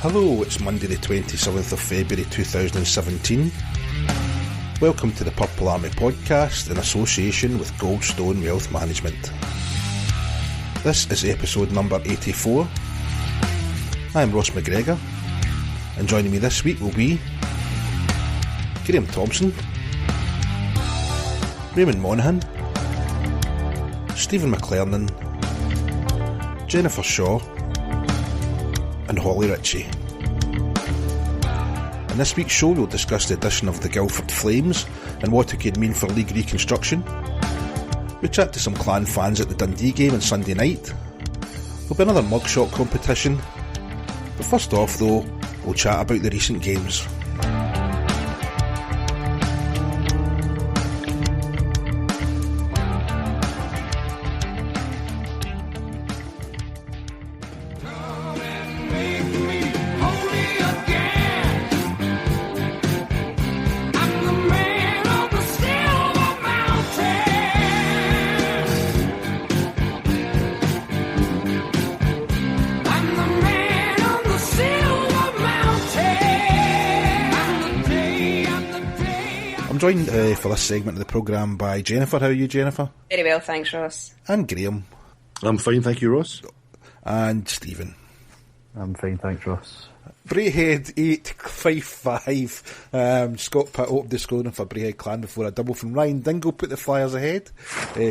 Hello, it's Monday the 27th of February 2017. Welcome to the Purple Army podcast in association with Goldstone Wealth Management. This is episode number 84. I'm Ross McGregor, and joining me this week will be Graham Thompson, Raymond Monaghan, Stephen McLernan, Jennifer Shaw, and Holly Ritchie. In this week's show we'll discuss the addition of the Guildford Flames and what it could mean for league reconstruction. We chat to some Clan fans at the Dundee game on Sunday night. There'll be another Mugshot competition. But first off though, we'll chat about the recent games. Joined for this segment of the programme by Jennifer. How are you, Jennifer? Very well, thanks, Ross. And Graham. I'm fine, thank you, Ross. And Stephen. I'm fine, thanks, Ross. Braehead 8, Fife 5. Scott Pitt opened the scoring for Braehead Clan before a double from Ryan Dingle put the Flyers ahead.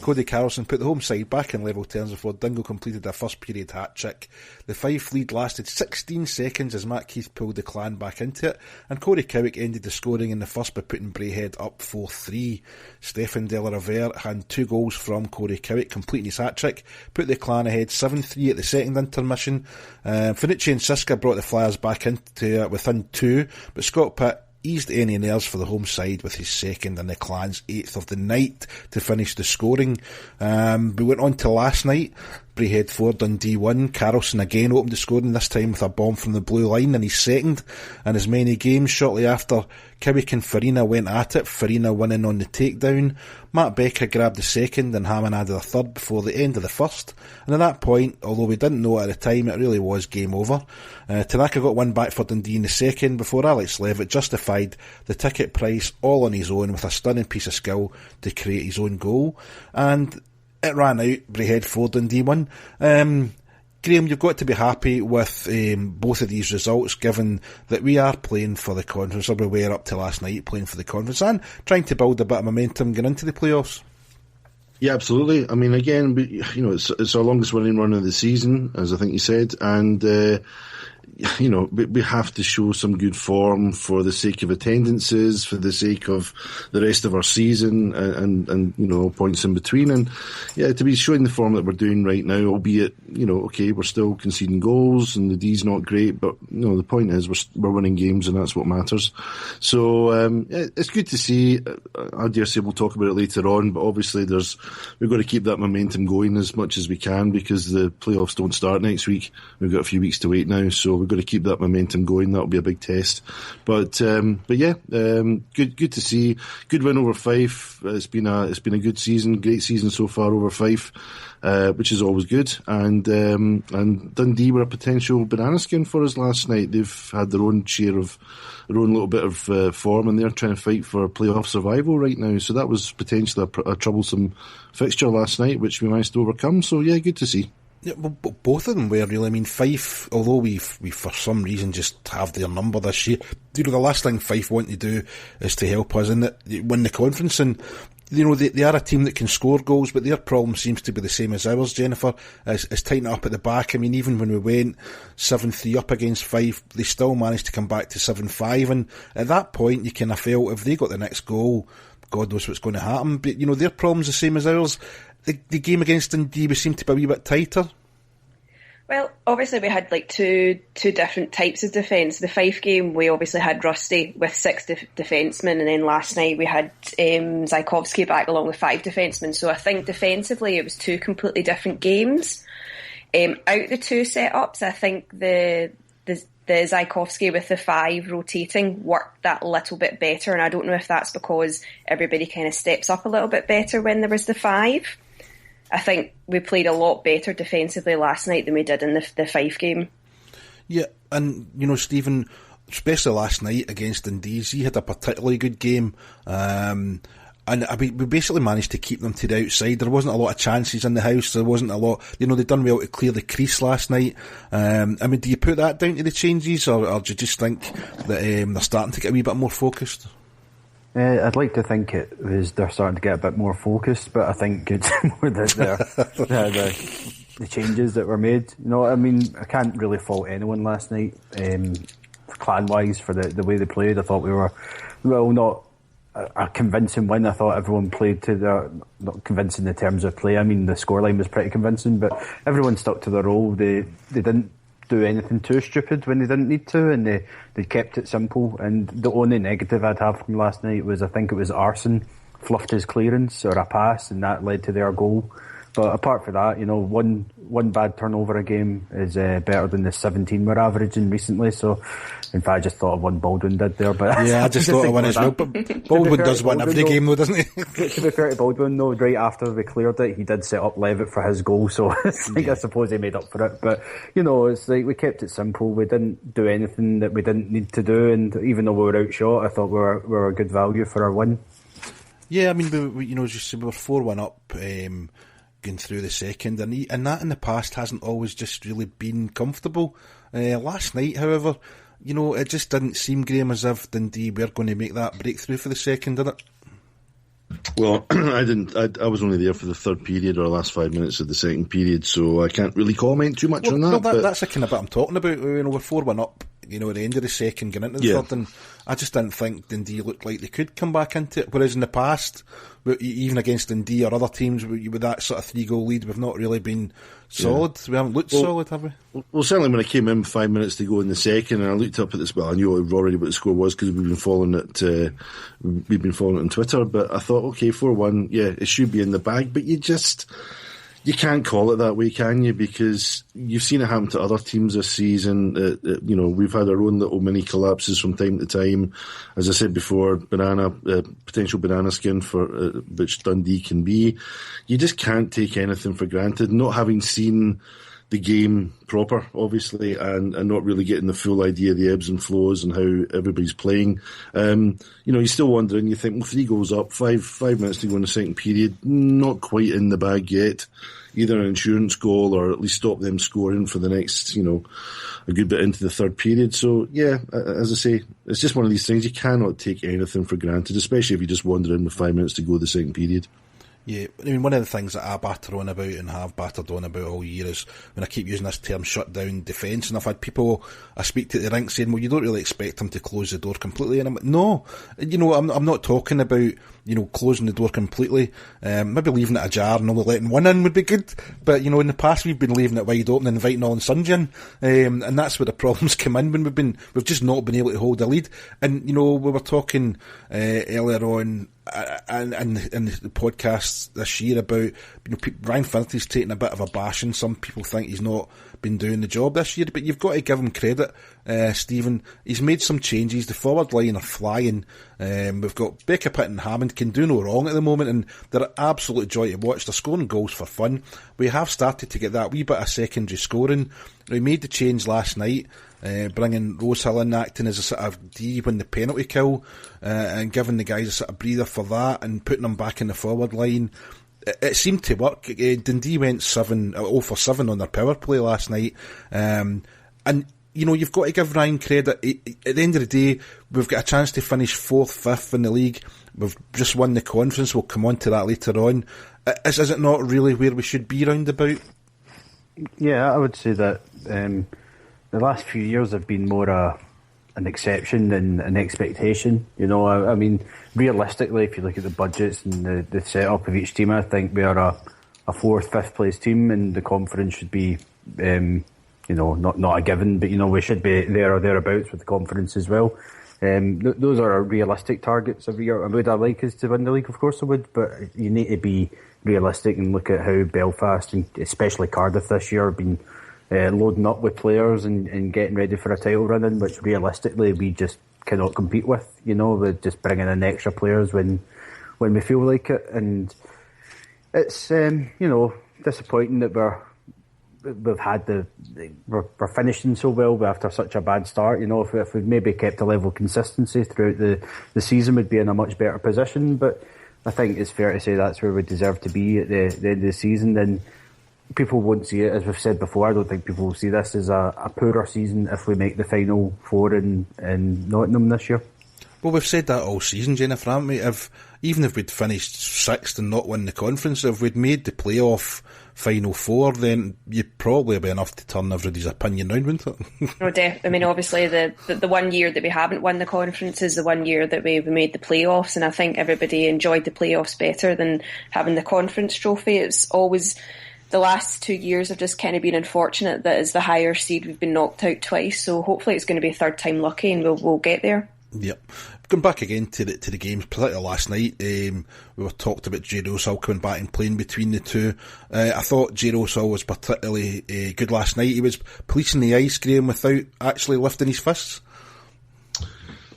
Cody Carlson put the home side back in level terms before Dingle completed a first period hat-trick. The Fife lead lasted 16 seconds as Matt Keith pulled the Clan back into it, and Corey Cowick ended the scoring in the first by putting Braehead up 4-3. Stefan De La Rovere had 2 goals from Corey Cowick, completing his hat-trick, put the Clan ahead 7-3 at the second intermission. Finucci and Siska brought the Flyers back into it within 2, but Scott Pitt eased any nerves for the home side with his second and the Clan's 8th of the night to finish the scoring. We went on to last night. Braehead 4, Dundee 1. Carlson again opened the scoring, this time with a bomb from the blue line in his second. And as many games shortly after, Cowick and Farina went at it, Farina winning on the takedown. Matt Becker grabbed the second and Hammond added a third before the end of the first. And at that point, although we didn't know it at the time, it really was game over. Tanaka got one back for Dundee in the second before Alex Levitt justified the ticket price all on his own with a stunning piece of skill to create his own goal. And it ran out, Braehead 4, Dundee 1. Graham, you've got to be happy with both of these results, given that we are playing for the conference, or we were up to last night playing for the conference, and trying to build a bit of momentum going into the playoffs. Yeah, absolutely. I mean, again, it's our longest winning run of the season, as I think you said, and we have to show some good form for the sake of attendances, for the sake of the rest of our season, and points in between. And yeah, to be showing the form that we're doing right now, albeit, okay, we're still conceding goals and the D's not great, but the point is we're winning games and that's what matters. So it's good to see. I dare say we'll talk about it later on, but obviously we've got to keep that momentum going as much as we can because the playoffs don't start next week. We've got a few weeks to wait now, so we've got to keep that momentum going. That'll be a big test. But yeah, good to see. Good win over Fife. It's been a good season, great season so far over Fife, which is always good. And Dundee were a potential banana skin for us last night. They've had their own little bit of form, and they're trying to fight for playoff survival right now. So that was potentially a troublesome fixture last night, which we managed to overcome. So yeah, good to see. Yeah, well, both of them were really. I mean, Fife, although we for some reason just have their number this year, the last thing Fife want to do is to help us in win the conference. And they are a team that can score goals, but their problem seems to be the same as ours, Jennifer, is tightening up at the back. I mean, even when we went 7-3 up against Fife, they still managed to come back to 7-5, and at that point you kind of felt if they got the next goal, God knows what's going to happen. But their problem's the same as ours. The game against Dundee, we seemed to be a wee bit tighter. Well, obviously we had two different types of defence. The Fife game, we obviously had Rusty with 6 defencemen, and then last night we had Zajkowski back along with 5 defencemen. So I think defensively it was 2 completely different games. Out the 2 setups, I think the Zajkowski with the 5 rotating worked that little bit better, and I don't know if that's because everybody kind of steps up a little bit better when there was the 5. I think we played a lot better defensively last night than we did in the Fife game. Yeah, And, you know, Stephen, especially last night against Dundee, he had a particularly good game. And we basically managed to keep them to the outside. There wasn't a lot of chances in the house. There wasn't a lot, you know, they'd done well to clear the crease last night. I mean, do you put that down to the changes, or do you just think that they're starting to get a wee bit more focused? I'd like to think it was they're starting to get a bit more focused, but I think it's more the changes that were made. You know, I mean, I can't really fault anyone last night, clan-wise, for the way they played. I thought we were, well, not a convincing win. I thought everyone played to their, not convincing in terms of play. I mean, the scoreline was pretty convincing, but everyone stuck to their role. They didn't do anything too stupid when they didn't need to, and they kept it simple. And the only negative I'd have from last night was, I think it was Arson fluffed his clearance or a pass, and that led to their goal. But apart from that, you know, one bad turnover a game is better than the 17 we're averaging recently. So, in fact, I just thought of one Baldwin did there. But yeah, I just thought of one as well. But Baldwin does win every game, though, doesn't he? To be fair to Baldwin, though, right after we cleared it, he did set up Levitt for his goal. So I suppose he made up for it. But, you know, it's like we kept it simple. We didn't do anything that we didn't need to do. And even though we were outshot, I thought we were a good value for our win. Yeah, I mean, we, you know, as you said, we were 4-1 up, going through the second, and that in the past hasn't always just really been comfortable. Last night, however, you know, it just didn't seem, Graham, as if Dundee were going to make that breakthrough for the second, did it? Well, I didn't. I was only there for the third period or the last 5 minutes of the second period, so I can't really comment too much on that. Well, that's the kind of bit I'm talking about. You know, we're 4-1 up, you know, at the end of the second, going into the third, and I just didn't think Dundee looked like they could come back into it. Whereas in the past, even against Dundee or other teams with that sort of 3-goal lead, we've not really been solid. We haven't looked solid, have we? Well, certainly when I came in 5 minutes to go in the second, and I looked up at this. Well, I knew already what the score was because we've been following it. We've been following it on Twitter. But I thought, okay, 4-1, yeah, it should be in the bag. But you can't call it that way, can you? Because you've seen it happen to other teams this season. You know, we've had our own little mini collapses from time to time. As I said before, potential banana skin for which Dundee can be. You just can't take anything for granted. Not having seen the game proper, obviously, and not really getting the full idea of the ebbs and flows and how everybody's playing. You know, you're still wondering, you think, well, 3 goals up, five minutes to go in the second period, not quite in the bag yet. Either an insurance goal or at least stop them scoring for the next, you know, a good bit into the third period. So, yeah, as I say, it's just one of these things. You cannot take anything for granted, especially if you just wander in with 5 minutes to go the second period. Yeah, I mean, one of the things that I batter on about and have battered on about all year is when I keep using this term shut down defence, and I've had people I speak to at the rink saying, well, you don't really expect them to close the door completely, and I'm like, no, you know, I'm not talking about, you know, closing the door completely. Maybe leaving it ajar and only letting one in would be good, but, you know, in the past we've been leaving it wide open and inviting all and sundry in, and that's where the problems come in when we've just not been able to hold a lead. And, you know, we were talking earlier on and the podcast this year about, you know, Ryan Finnerty's taking a bit of a bashing. Some people think he's not been doing the job this year, but you've got to give him credit, Stephen. He's made some changes. The forward line are flying. We've got Becca Pitt and Hammond can do no wrong at the moment, and they're an absolute joy to watch. They're scoring goals for fun. We have started to get that wee bit of secondary scoring. We made the change last night, bringing Rosehill in, acting as a sort of D when the penalty kill, and giving the guys a sort of breather for that, and putting them back in the forward line. It seemed to work. Dundee went 0 for 7 on their power play last night, and you know, you've got to give Ryan credit. At the end of the day, we've got a chance to finish 4th, 5th in the league. We've just won the conference. We'll come on to that later on. Is it not really where we should be round about? Yeah, I would say that the last few years have been more an exception than an expectation. You know, I mean, realistically, if you look at the budgets and the setup of each team, I think we are a 4th, 5th place team, and the conference should be, you know, not a given, but, you know, we should be there or thereabouts with the conference as well. Those are our realistic targets every year. Would I like us to win the league? Of course I would, but you need to be realistic and look at how Belfast and especially Cardiff this year have been loading up with players and getting ready for a title run-in, which realistically we just cannot compete with. You know, with just bringing in extra players when we feel like it, and it's you know, disappointing that we've had we're finishing so well after such a bad start. If we'd maybe kept a level of consistency throughout the season, we'd be in a much better position. But I think it's fair to say that's where we deserve to be at the end of the season. Then people won't see it, as we've said before. I don't think people will see this as a poorer season if we make the final four in Nottingham this year. Well, we've said that all season, Jennifer, haven't we? Even if we'd finished sixth and not won the conference, if we'd made the playoff final four, then you'd probably be enough to turn everybody's opinion round, wouldn't it? No, obviously the 1 year that we haven't won the conference is the 1 year that we made the playoffs, and I think everybody enjoyed the playoffs better than having the conference trophy. It's always, the last 2 years have just kind of been unfortunate that as the higher seed we've been knocked out twice, so hopefully it's going to be third time lucky and we'll get there. Yep. Going back again to the games, particularly last night, we were talked about Jay Rosal coming back and playing between the two. I thought Jay Rosal was particularly good last night. He was policing the ice, Graham, without actually lifting his fists.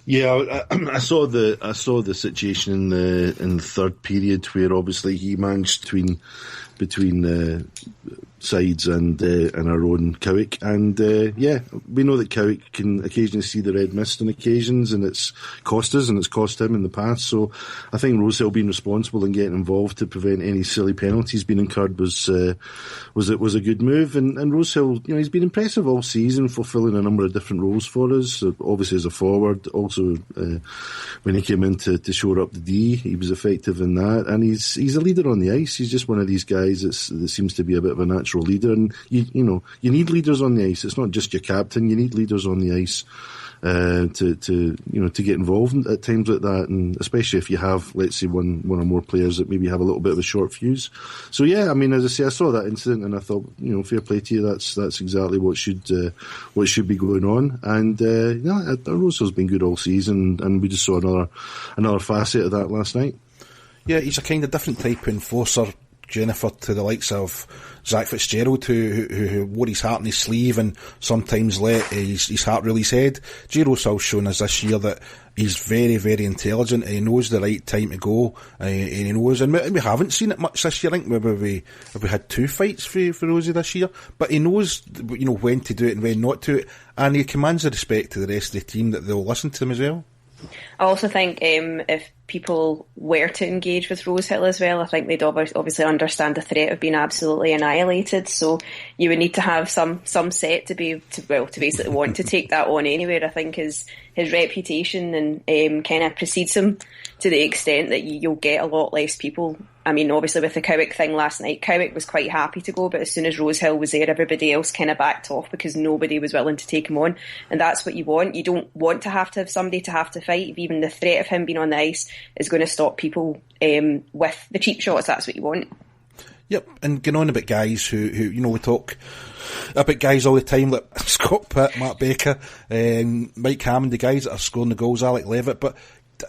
Yeah, I saw the situation in the third period where obviously he managed between sides and our own Cowick, and we know that Cowick can occasionally see the red mist on occasions, and it's cost us and it's cost him in the past. So I think Roshill being responsible and getting involved to prevent any silly penalties being incurred was a good move. And Roshill, he's been impressive all season, fulfilling a number of different roles for us. Obviously as a forward, also when he came in to shore up the D, he was effective in that, and he's a leader on the ice. He's just one of these guys that seems to be a bit of a natural leader, and you need leaders on the ice. It's not just your captain. You need leaders on the ice to get involved at times like that, and especially if you have, let's say, one or more players that maybe have a little bit of a short fuse. So yeah, I mean, as I say, I saw that incident and I thought, fair play to you. That's exactly what should be going on. And Rosehill's been good all season, and we just saw another facet of that last night. Yeah, he's a kind of different type of enforcer, Jennifer, to the likes of Zach Fitzgerald, who wore his heart on his sleeve and sometimes let his heart rule his head. Jay Rosell's shown us this year that he's very, very intelligent, and he knows the right time to go, and he knows, and we haven't seen it much this year. I think maybe we had 2 fights for Rosie this year, but he knows, when to do it and when not to, and he commands the respect to the rest of the team that they'll listen to him as well. I also think if people were to engage with Rosehill as well, I think they'd obviously understand the threat of being absolutely annihilated. So you would need to have some set to basically want to take that on anyway. I think his reputation and kind of precedes him to the extent that you'll get a lot less people. I mean, obviously with the Cowick thing last night, Cowick was quite happy to go, but as soon as Rosehill was there, everybody else kind of backed off because nobody was willing to take him on. And that's what you want. You don't want to have somebody to have to fight. If even the threat of him being on the ice is going to stop people with the cheap shots, that's what you want. Yep, and going on about guys who we talk about guys all the time, like Scott Pitt, Matt Baker, Mike Hammond, the guys that are scoring the goals, Alec Levitt, but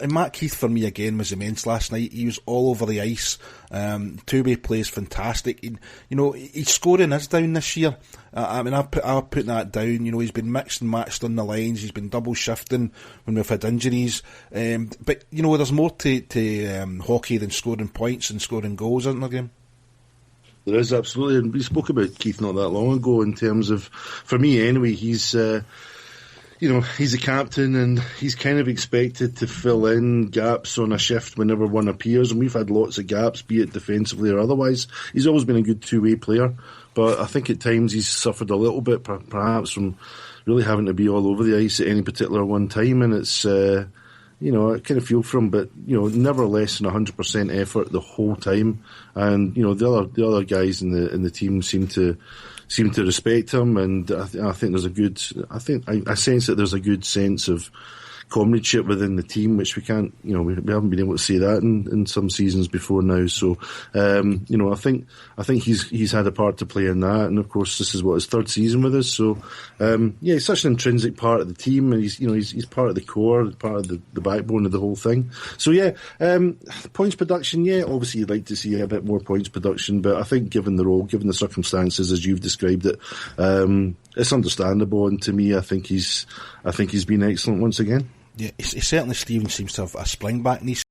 Matt Keith for me again was immense last night. He was all over the ice. Two-way play is fantastic. His scoring is down this year. I'll put that down. He's been mixed and matched on the lines. He's been double shifting when we've had injuries. But there's more to hockey than scoring points and scoring goals, isn't there, Graham? There is, absolutely. And we spoke about Keith not that long ago in terms of, for me anyway, he's a captain and he's kind of expected to fill in gaps on a shift whenever one appears, and we've had lots of gaps, be it defensively or otherwise. He's always been a good two-way player, but I think at times he's suffered a little bit, perhaps, from really having to be all over the ice at any particular one time, and it's, I kind of feel for him, but, never less than 100% effort the whole time, and, the other guys in the team seem to respect him, and I think there's I sense that there's a good sense of comradeship within the team, which we can't, we haven't been able to see that in some seasons before now. So, I think he's had a part to play in that, and of course this is his third season with us. So, he's such an intrinsic part of the team, and he's part of the core, part of the backbone of the whole thing. So points production, obviously you'd like to see a bit more points production, but I think given the role, given the circumstances as you've described it, it's understandable, and to me, I think he's been excellent once again. Yeah, he certainly, Stephen, seems to have a spring back in his